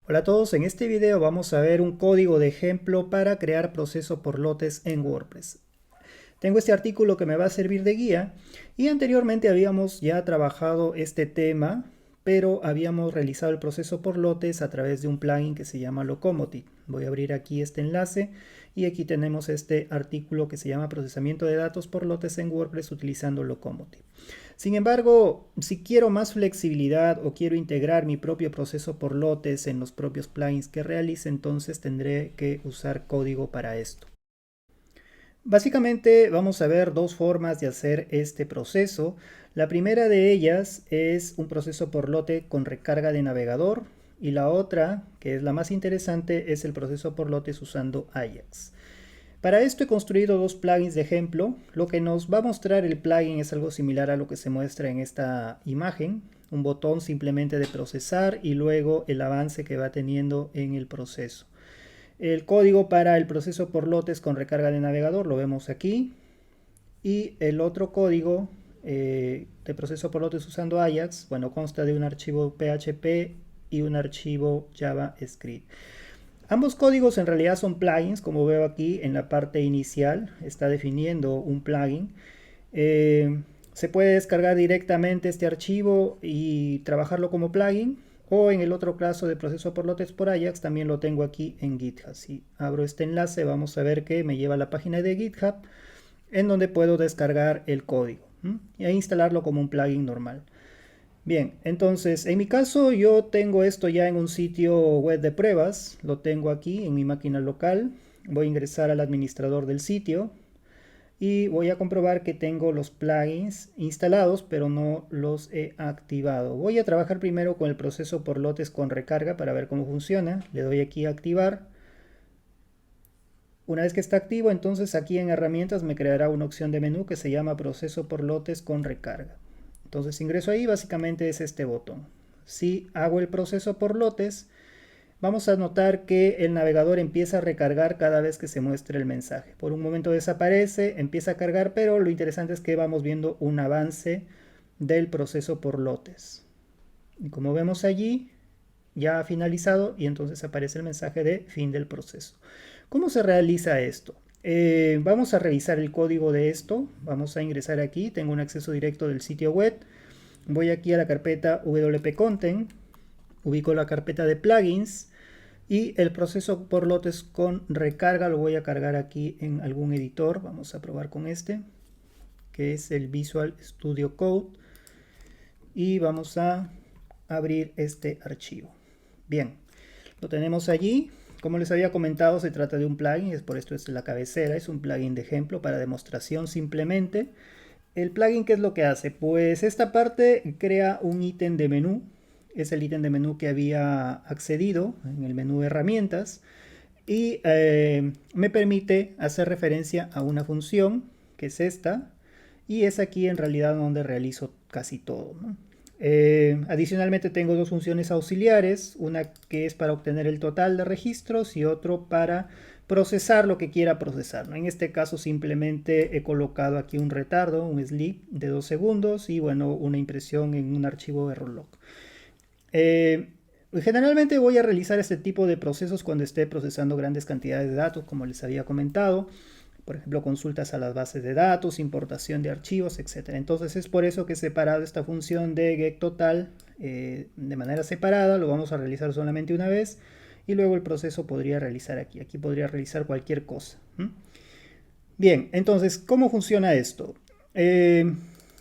Hola a todos, en este video vamos a ver un código de ejemplo para crear proceso por lotes en WordPress. Tengo este artículo que me va a servir de guía y anteriormente habíamos ya trabajado este tema, pero habíamos realizado el proceso por lotes a través de un plugin que se llama Locomotive. Voy a abrir aquí este enlace y aquí tenemos este artículo que se llama procesamiento de datos por lotes en WordPress utilizando Locomotive. Sin embargo, si quiero más flexibilidad o quiero integrar mi propio proceso por lotes en los propios plugins que realice, entonces tendré que usar código para esto. Básicamente vamos a ver dos formas de hacer este proceso. La primera de ellas es un proceso por lote con recarga de navegador y la otra, que es la más interesante, es el proceso por lotes usando Ajax. Para esto he construido dos plugins de ejemplo. Lo que nos va a mostrar el plugin es algo similar a lo que se muestra en esta imagen. Un botón simplemente de procesar y luego el avance que va teniendo en el proceso. El código para el proceso por lotes con recarga de navegador lo vemos aquí. Y el otro código de proceso por lotes usando Ajax, bueno, consta de un archivo PHP y un archivo JavaScript. Ambos códigos en realidad son plugins, como veo aquí en la parte inicial, está definiendo un plugin. Se puede descargar directamente este archivo y trabajarlo como plugin, o en el otro caso de proceso por lotes por Ajax, también lo tengo aquí en GitHub. Si abro este enlace, vamos a ver que me lleva a la página de GitHub, en donde puedo descargar el código e instalarlo como un plugin normal. Bien, entonces en mi caso yo tengo esto ya en un sitio web de pruebas, lo tengo aquí en mi máquina local, voy a ingresar al administrador del sitio y voy a comprobar que tengo los plugins instalados pero no los he activado. Voy a trabajar primero con el proceso por lotes con recarga para ver cómo funciona, le doy aquí a activar. Una vez que está activo, entonces aquí en herramientas me creará una opción de menú que se llama proceso por lotes con recarga. Entonces ingreso ahí, básicamente es este botón. Si hago el proceso por lotes, vamos a notar que el navegador empieza a recargar cada vez que se muestre el mensaje. Por un momento desaparece, empieza a cargar, pero lo interesante es que vamos viendo un avance del proceso por lotes. Y como vemos allí, ya ha finalizado y entonces aparece el mensaje de fin del proceso. ¿Cómo se realiza esto? Vamos a revisar el código de esto. Vamos a ingresar aquí. Tengo un acceso directo del sitio web. Voy aquí a la carpeta WP Content. Ubico la carpeta de plugins. Y el proceso por lotes con recarga lo voy a cargar aquí en algún editor. Vamos a probar con este, que es el Visual Studio Code. Y vamos a abrir este archivo. Bien, lo tenemos allí. Como les había comentado, se trata de un plugin, es por esto es la cabecera, es un plugin de ejemplo para demostración simplemente. El plugin, ¿qué es lo que hace? Pues esta parte crea un ítem de menú, es el ítem de menú que había accedido en el menú de herramientas y me permite hacer referencia a una función que es esta y es aquí en realidad donde realizo casi todo, ¿no? Adicionalmente tengo dos funciones auxiliares, una que es para obtener el total de registros y otro para procesar lo que quiera procesar, ¿no? En este caso simplemente he colocado aquí un retardo, un sleep de 2 segundos y bueno, una impresión en un archivo errorlog. Generalmente voy a realizar este tipo de procesos cuando esté procesando grandes cantidades de datos, como les había comentado. Por ejemplo, consultas a las bases de datos, importación de archivos, etc. Entonces es por eso que he separado esta función de getTotal de manera separada. Lo vamos a realizar solamente una vez y luego el proceso podría realizar aquí. Aquí podría realizar cualquier cosa. Bien, entonces, ¿cómo funciona esto?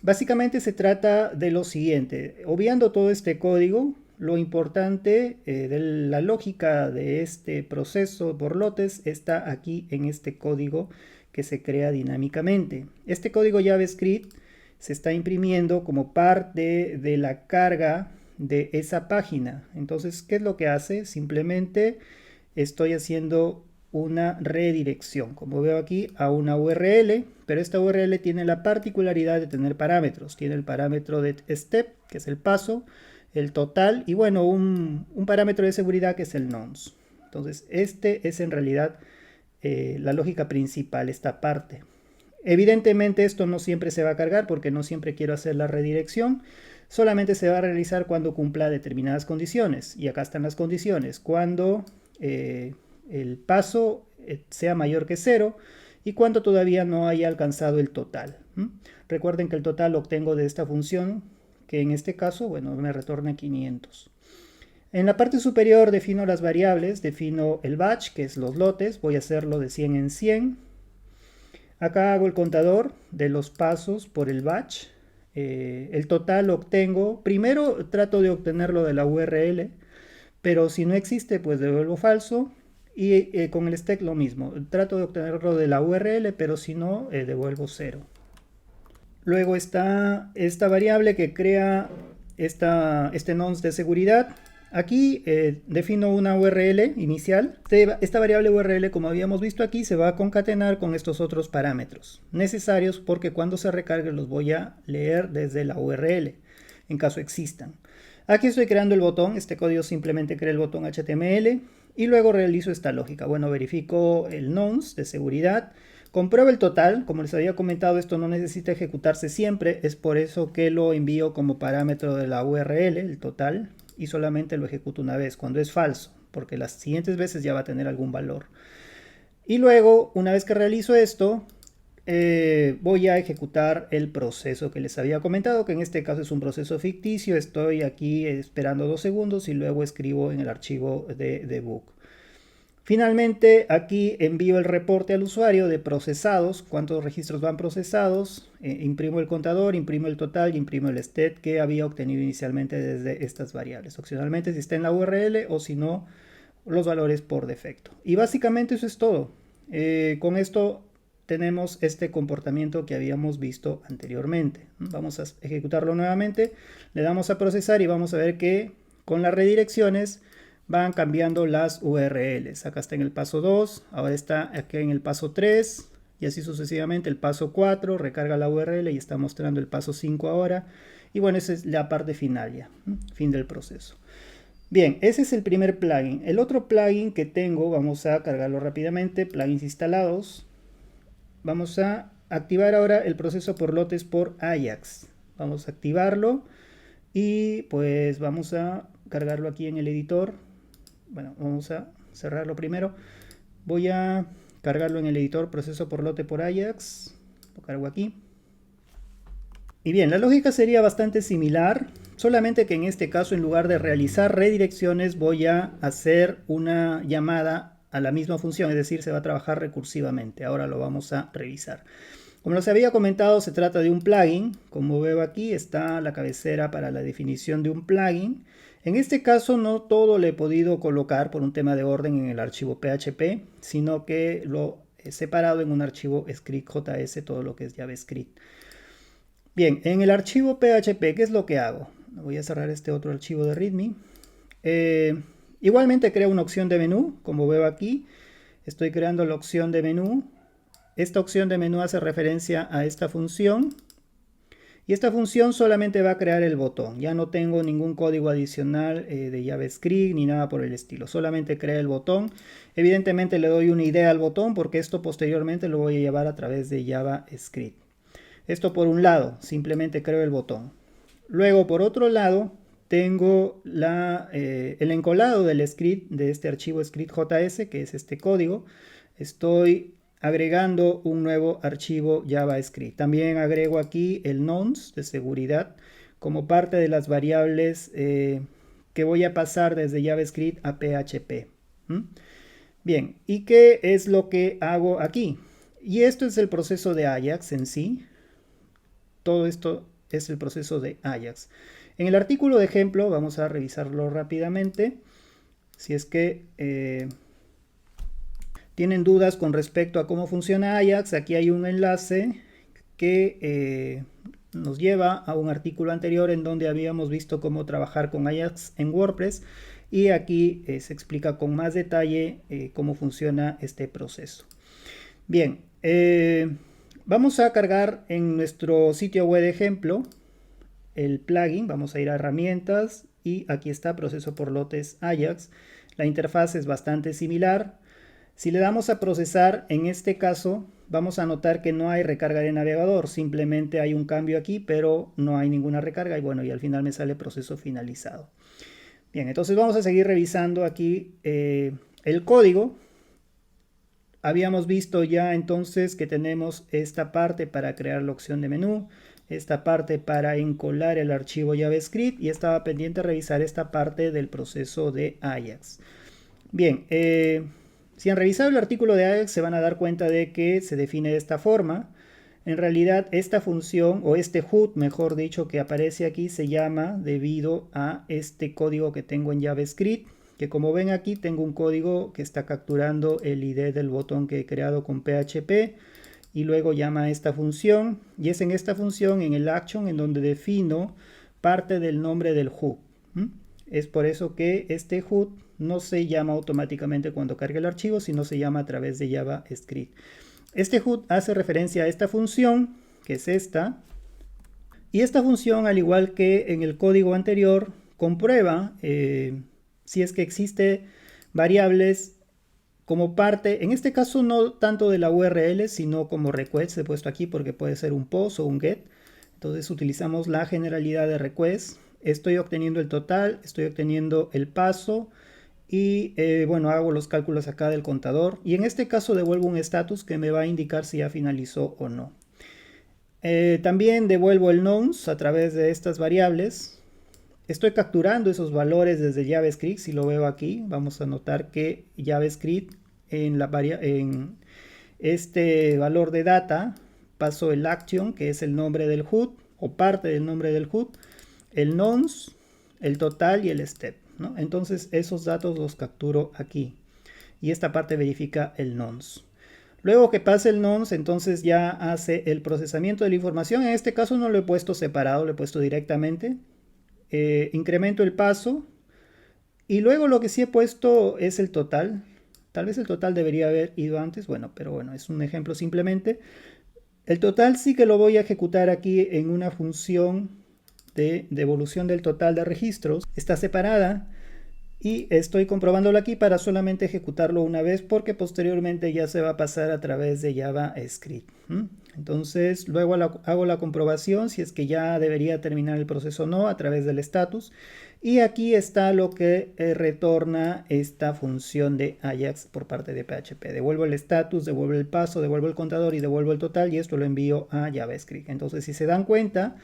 Básicamente se trata de lo siguiente. Obviando todo este código, lo importante de la lógica de este proceso por lotes está aquí en este código que se crea dinámicamente. Este código JavaScript se está imprimiendo como parte de la carga de esa página. Entonces, ¿qué es lo que hace? Simplemente estoy haciendo una redirección, como veo aquí, a una URL, pero esta URL tiene la particularidad de tener parámetros. Tiene el parámetro de step, que es el paso, el total y bueno, un parámetro de seguridad que es el nonce. Entonces, este es en realidad la lógica principal, esta parte. Evidentemente esto no siempre se va a cargar porque no siempre quiero hacer la redirección. solamente se va a realizar cuando cumpla determinadas condiciones. Y acá están las condiciones. Cuando el paso sea mayor que 0 y cuando todavía no haya alcanzado el total. Recuerden que el total lo obtengo de esta función, que en este caso, bueno, me retorna 500. En la parte superior defino las variables, defino el batch, que es los lotes, voy a hacerlo de 100 en 100. Acá hago el contador de los pasos por el batch. El total lo obtengo, primero trato de obtenerlo de la URL, pero si no existe, pues devuelvo falso. Y con el stack lo mismo, trato de obtenerlo de la URL, pero si no, devuelvo 0. Luego está esta variable que crea este nonce de seguridad. Aquí defino una URL inicial. Esta variable URL, como habíamos visto aquí, se va a concatenar con estos otros parámetros necesarios porque cuando se recargue los voy a leer desde la URL, en caso existan. Aquí estoy creando el botón. Este código simplemente crea el botón HTML y luego realizo esta lógica. Bueno, verifico el nonce de seguridad. Compruebo el total. Como les había comentado, esto no necesita ejecutarse siempre. Es por eso que lo envío como parámetro de la URL, el total. Y solamente lo ejecuto una vez, cuando es falso. Porque las siguientes veces ya va a tener algún valor. Y luego, una vez que realizo esto, voy a ejecutar el proceso que les había comentado, que en este caso es un proceso ficticio. Estoy aquí esperando 2 segundos y luego escribo en el archivo de debug. Finalmente, aquí envío el reporte al usuario de procesados, cuántos registros van procesados, imprimo el contador, imprimo el total y imprimo el stat que había obtenido inicialmente desde estas variables. Opcionalmente si está en la URL o si no, los valores por defecto. Y básicamente eso es todo. Con esto tenemos este comportamiento que habíamos visto anteriormente. Vamos a ejecutarlo nuevamente, le damos a procesar y vamos a ver que con las redirecciones van cambiando las URLs. Acá está en el paso 2, ahora está aquí en el paso 3 y así sucesivamente. El paso 4 recarga la URL y está mostrando el paso 5 ahora. Y bueno, esa es la parte final ya, fin del proceso. Bien, ese es el primer plugin. El otro plugin que tengo, vamos a cargarlo rápidamente, plugins instalados. Vamos a activar ahora el proceso por lotes por Ajax. Vamos a activarlo y pues vamos a cargarlo aquí en el editor. Bueno, vamos a cerrarlo primero. Voy a cargarlo en el editor proceso por lote por Ajax. Lo cargo aquí. Y bien, la lógica sería bastante similar, solamente que en este caso en lugar de realizar redirecciones voy a hacer una llamada a la misma función, es decir, se va a trabajar recursivamente. Ahora lo vamos a revisar. Como les había comentado, se trata de un plugin. Como veo aquí está la cabecera para la definición de un plugin. En este caso no todo le he podido colocar por un tema de orden en el archivo PHP, sino que lo he separado en un archivo script.js, todo lo que es JavaScript. Bien, en el archivo PHP, ¿qué es lo que hago? Voy a cerrar este otro archivo de README. Igualmente creo una opción de menú, como veo aquí. Estoy creando la opción de menú. Esta opción de menú hace referencia a esta función. Y esta función solamente va a crear el botón. Ya no tengo ningún código adicional de JavaScript ni nada por el estilo. Solamente crea el botón. Evidentemente le doy una idea al botón porque esto posteriormente lo voy a llevar a través de JavaScript. Esto por un lado, simplemente creo el botón. Luego por otro lado tengo el encolado del script, de este archivo script.js, que es este código. Estoy agregando un nuevo archivo JavaScript. También agrego aquí el nonce de seguridad como parte de las variables que voy a pasar desde JavaScript a PHP. Bien, ¿y qué es lo que hago aquí? Y esto es el proceso de Ajax en sí. Todo esto es el proceso de Ajax. En el artículo de ejemplo, vamos a revisarlo rápidamente. Si es que tienen dudas con respecto a cómo funciona Ajax, aquí hay un enlace que nos lleva a un artículo anterior en donde habíamos visto cómo trabajar con Ajax en WordPress. Y aquí se explica con más detalle cómo funciona este proceso. Bien, vamos a cargar en nuestro sitio web de ejemplo el plugin. Vamos a ir a herramientas y aquí está proceso por lotes Ajax. La interfaz es bastante similar. Si le damos a procesar, en este caso vamos a notar que no hay recarga de navegador, simplemente hay un cambio aquí, pero no hay ninguna recarga y bueno, y al final me sale proceso finalizado. Bien, entonces vamos a seguir revisando aquí el código. Habíamos visto ya entonces que tenemos esta parte para crear la opción de menú, esta parte para encolar el archivo JavaScript y estaba pendiente revisar esta parte del proceso de Ajax. Bien, si han revisado el artículo de Ajax se van a dar cuenta de que se define de esta forma. En realidad esta función o este HUD, mejor dicho, que aparece aquí se llama debido a este código que tengo en JavaScript, que como ven aquí tengo un código que está capturando el ID del botón que he creado con PHP y luego llama a esta función y es en esta función, en el action, en donde defino parte del nombre del HUD. Es por eso que este HUD no se llama automáticamente cuando cargue el archivo, sino se llama a través de JavaScript. Este HUD hace referencia a esta función, que es esta, y esta función, al igual que en el código anterior, comprueba si es que existe variables como parte, en este caso no tanto de la URL, sino como request, he puesto aquí porque puede ser un post o un get. Entonces utilizamos la generalidad de request. Estoy obteniendo el total, estoy obteniendo el paso y bueno, hago los cálculos acá del contador. Y en este caso devuelvo un status que me va a indicar si ya finalizó o no. También devuelvo el nonce a través de estas variables. Estoy capturando esos valores desde JavaScript. Si lo veo aquí, vamos a notar que JavaScript en este valor de data paso el action, que es el nombre del HUD o parte del nombre del HUD, el nonce, el total y el step, ¿no? Entonces esos datos los capturo aquí y esta parte verifica el nonce. Luego que pase el nonce, entonces ya hace el procesamiento de la información. En este caso no lo he puesto separado, lo he puesto directamente. Incremento el paso y luego lo que sí he puesto es el total. Tal vez el total debería haber ido antes, bueno, pero bueno, es un ejemplo simplemente. El total sí que lo voy a ejecutar aquí en una función de devolución del total de registros. Está separada y estoy comprobándolo aquí para solamente ejecutarlo una vez porque posteriormente ya se va a pasar a través de JavaScript. Entonces luego hago la comprobación si es que ya debería terminar el proceso o no a través del status. Y aquí está lo que retorna esta función de Ajax por parte de PHP. Devuelvo el status, devuelvo el paso, devuelvo el contador y devuelvo el total y esto lo envío a JavaScript. Entonces si se dan cuenta,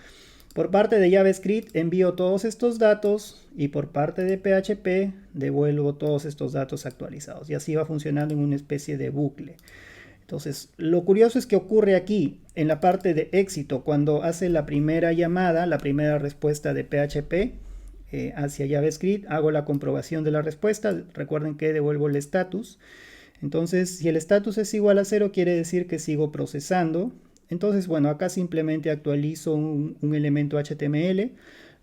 por parte de JavaScript envío todos estos datos y por parte de PHP devuelvo todos estos datos actualizados. Y así va funcionando en una especie de bucle. Entonces, lo curioso es que ocurre aquí en la parte de éxito cuando hace la primera llamada, la primera respuesta de PHP hacia JavaScript, hago la comprobación de la respuesta. Recuerden que devuelvo el status. Entonces, si el status es igual a 0, quiere decir que sigo procesando. Entonces, bueno, acá simplemente actualizo un elemento HTML,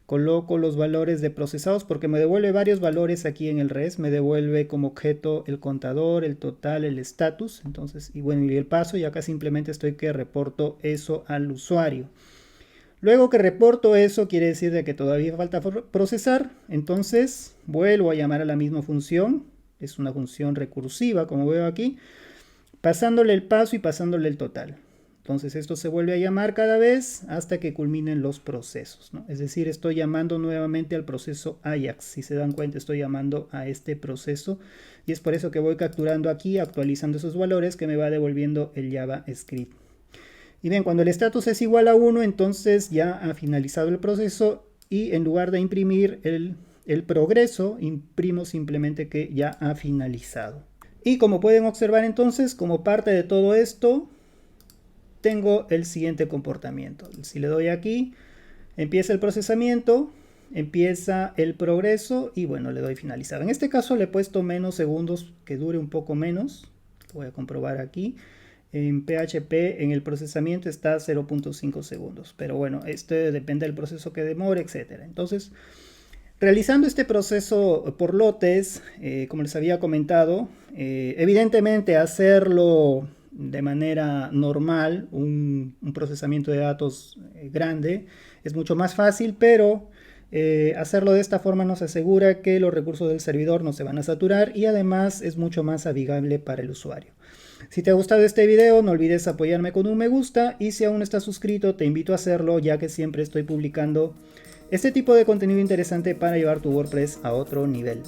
coloco los valores de procesados porque me devuelve varios valores aquí en el res, me devuelve como objeto el contador, el total, el status, entonces, y bueno, y el paso, y acá simplemente estoy que reporto eso al usuario. Luego que reporto eso, quiere decir de que todavía falta procesar, entonces vuelvo a llamar a la misma función, es una función recursiva, como veo aquí, pasándole el paso y pasándole el total. Entonces esto se vuelve a llamar cada vez hasta que culminen los procesos, ¿no? Es decir, estoy llamando nuevamente al proceso Ajax. Si se dan cuenta, estoy llamando a este proceso y es por eso que voy capturando aquí, actualizando esos valores que me va devolviendo el JavaScript. Y bien, cuando el status es igual a 1, entonces ya ha finalizado el proceso y en lugar de imprimir el progreso, imprimo simplemente que ya ha finalizado. Y como pueden observar entonces, como parte de todo esto, tengo el siguiente comportamiento. Si le doy aquí, empieza el procesamiento, empieza el progreso y bueno, le doy finalizar. En este caso le he puesto menos segundos, que dure un poco menos. Lo voy a comprobar aquí. En PHP en el procesamiento está 0.5 segundos. Pero bueno, esto depende del proceso que demore, etc. Entonces, realizando este proceso por lotes, como les había comentado, evidentemente hacerlo de manera normal, un procesamiento de datos grande, es mucho más fácil, pero Hacerlo de esta forma nos asegura que los recursos del servidor no se van a saturar y además es mucho más amigable para el usuario. Si te ha gustado este video, no olvides apoyarme con un me gusta y si aún no estás suscrito, te invito a hacerlo ya que siempre estoy publicando este tipo de contenido interesante para llevar tu WordPress a otro nivel.